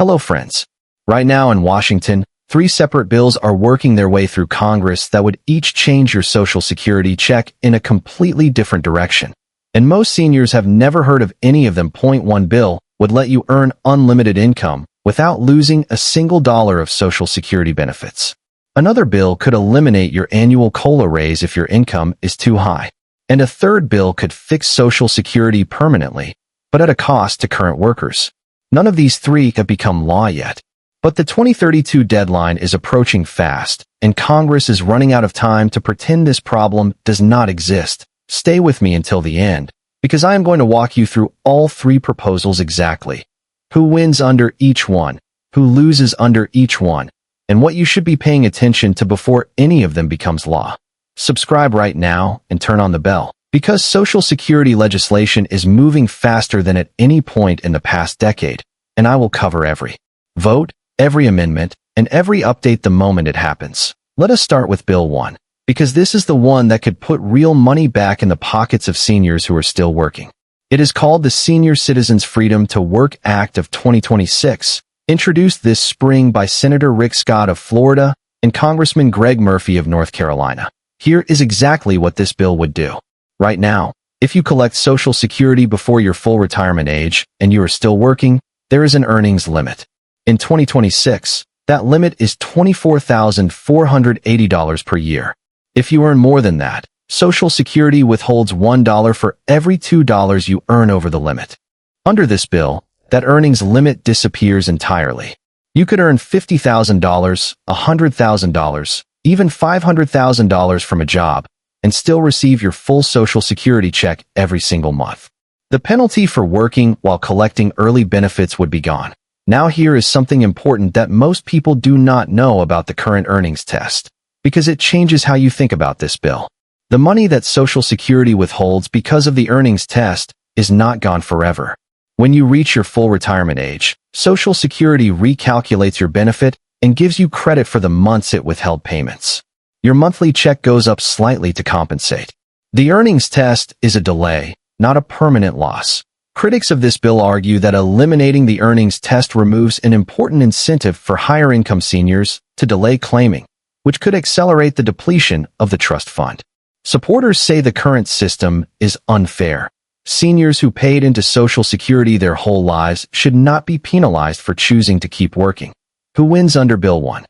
Hello, friends. Right now in Washington, three separate bills are working their way through Congress that would each change your Social Security check in a completely different direction. And most seniors have never heard of any of them. Point one bill would let you earn unlimited income without losing a single dollar of Social Security benefits. Another bill could eliminate your annual COLA raise if your income is too high. And a third bill could fix Social Security permanently, but at a cost to current workers. None of these three have become law yet. But the 2032 deadline is approaching fast, and Congress is running out of time to pretend this problem does not exist. Stay with me until the end, because I am going to walk you through all three proposals exactly. Who wins under each one, who loses under each one, and what you should be paying attention to before any of them becomes law. Subscribe right now and turn on the bell, because Social Security legislation is moving faster than at any point in the past decade, and I will cover every vote, every amendment, and every update the moment it happens. Let us start with Bill 1, because this is the one that could put real money back in the pockets of seniors who are still working. It is called the Senior Citizens Freedom to Work Act of 2026, introduced this spring by Senator Rick Scott of Florida and Congressman Greg Murphy of North Carolina. Here is exactly what this bill would do. Right now, if you collect Social Security before your full retirement age and you are still working, there is an earnings limit. In 2026, that limit is $24,480 per year. If you earn more than that, Social Security withholds $1 for every $2 you earn over the limit. Under this bill, that earnings limit disappears entirely. You could earn $50,000, $100,000, even $500,000 from a job, and still receive your full Social Security check every single month. The penalty for working while collecting early benefits would be gone. Now here is something important that most people do not know about the current earnings test, because it changes how you think about this bill. The money that Social Security withholds because of the earnings test is not gone forever. When you reach your full retirement age, Social Security recalculates your benefit and gives you credit for the months it withheld payments. Your monthly check goes up slightly to compensate. The earnings test is a delay, not a permanent loss. Critics of this bill argue that eliminating the earnings test removes an important incentive for higher income seniors to delay claiming, which could accelerate the depletion of the trust fund. Supporters say the current system is unfair. Seniors who paid into Social Security their whole lives should not be penalized for choosing to keep working. Who wins under Bill 1?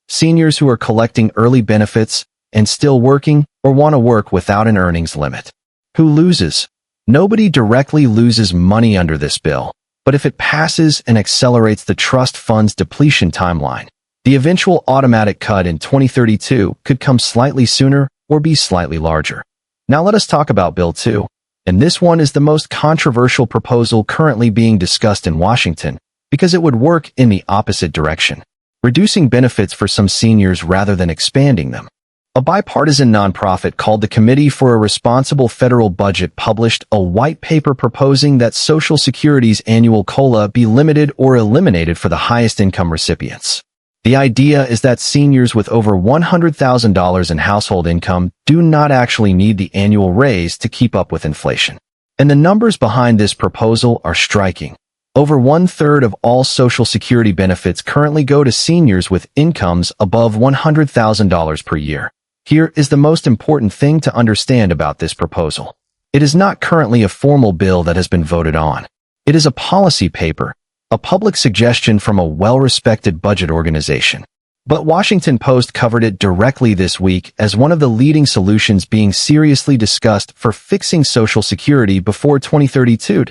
Seniors who are collecting early benefits and still working or want to work without an earnings limit. Who loses? Nobody directly loses money under this bill, but if it passes and accelerates the trust fund's depletion timeline, the eventual automatic cut in 2032 could come slightly sooner or be slightly larger. Now let us talk about Bill 2, and this one is the most controversial proposal currently being discussed in Washington, because it would work in the opposite direction, reducing benefits for some seniors rather than expanding them. A bipartisan nonprofit called the Committee for a Responsible Federal Budget published a white paper proposing that Social Security's annual COLA be limited or eliminated for the highest income recipients. The idea is that seniors with over $100,000 in household income do not actually need the annual raise to keep up with inflation. And the numbers behind this proposal are striking. Over one-third of all Social Security benefits currently go to seniors with incomes above $100,000 per year. Here is the most important thing to understand about this proposal. It is not currently a formal bill that has been voted on. It is a policy paper, a public suggestion from a well-respected budget organization. But Washington Post covered it directly this week as one of the leading solutions being seriously discussed for fixing Social Security before 2032.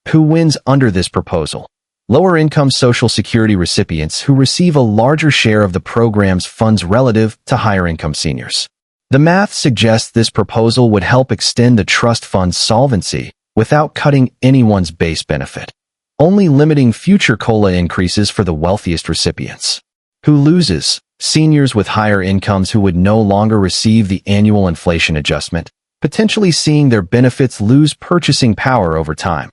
Who wins under this proposal? Lower-income Social Security recipients who receive a larger share of the program's funds relative to higher-income seniors. The math suggests this proposal would help extend the trust fund's solvency without cutting anyone's base benefit, only limiting future COLA increases for the wealthiest recipients. Who loses? Seniors with higher incomes who would no longer receive the annual inflation adjustment, potentially seeing their benefits lose purchasing power over time.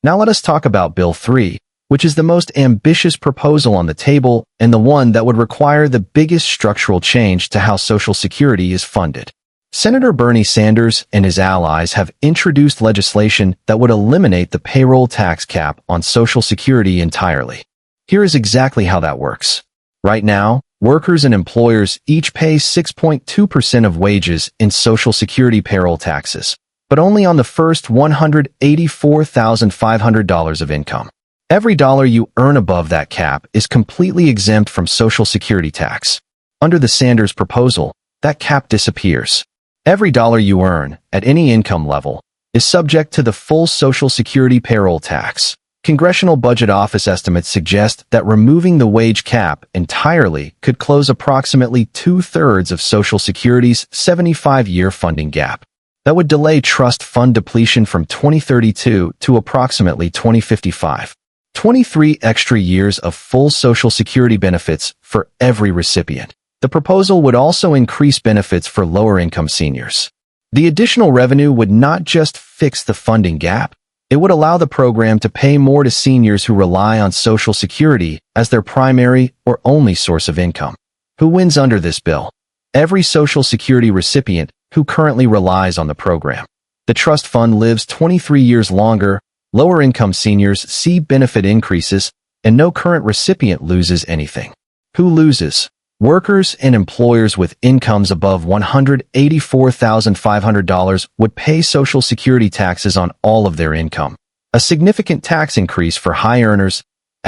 Now let us talk about Bill 3, which is the most ambitious proposal on the table and the one that would require the biggest structural change to how Social Security is funded. Senator Bernie Sanders and his allies have introduced legislation that would eliminate the payroll tax cap on Social Security entirely. Here is exactly how that works. Right now, workers and employers each pay 6.2% of wages in Social Security payroll taxes, but only on the first $184,500 of income. Every dollar you earn above that cap is completely exempt from Social Security tax. Under the Sanders proposal, that cap disappears. Every dollar you earn, at any income level, is subject to the full Social Security payroll tax. Congressional Budget Office estimates suggest that removing the wage cap entirely could close approximately 2/3 of Social Security's 75-year funding gap. That would delay trust fund depletion from 2032 to approximately 2055. 23 extra years of full Social Security benefits for every recipient. The proposal would also increase benefits for lower-income seniors. The additional revenue would not just fix the funding gap, it would allow the program to pay more to seniors who rely on Social Security as their primary or only source of income. Who wins under this bill? Every Social Security recipient who currently relies on the program. The trust fund lives 23 years longer, lower-income seniors see benefit increases, and no current recipient loses anything. Who loses? Workers and employers with incomes above $184,500 would pay Social Security taxes on all of their income. A significant tax increase for high earners.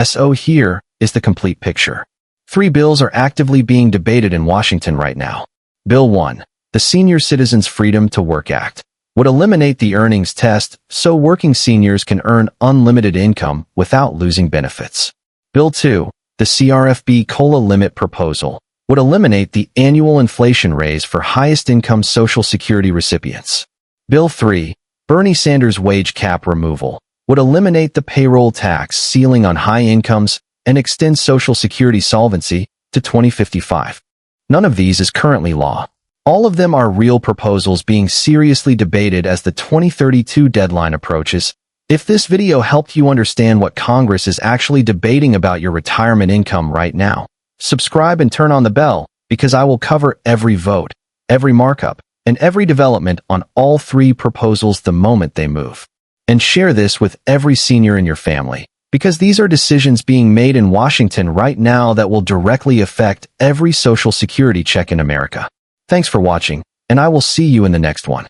So here is the complete picture. 3 bills are actively being debated in Washington right now. Bill 1, the Senior Citizens Freedom to Work Act, would eliminate the earnings test so working seniors can earn unlimited income without losing benefits. Bill 2, the CRFB COLA limit proposal, would eliminate the annual inflation raise for highest-income Social Security recipients. Bill 3, Bernie Sanders' wage cap removal, would eliminate the payroll tax ceiling on high incomes and extend Social Security solvency to 2055. None of these is currently law. All of them are real proposals being seriously debated as the 2032 deadline approaches. If this video helped you understand what Congress is actually debating about your retirement income right now, subscribe and turn on the bell, because I will cover every vote, every markup, and every development on all 3 proposals the moment they move. And share this with every senior in your family, because these are decisions being made in Washington right now that will directly affect every Social Security check in America. Thanks for watching, and I will see you in the next one.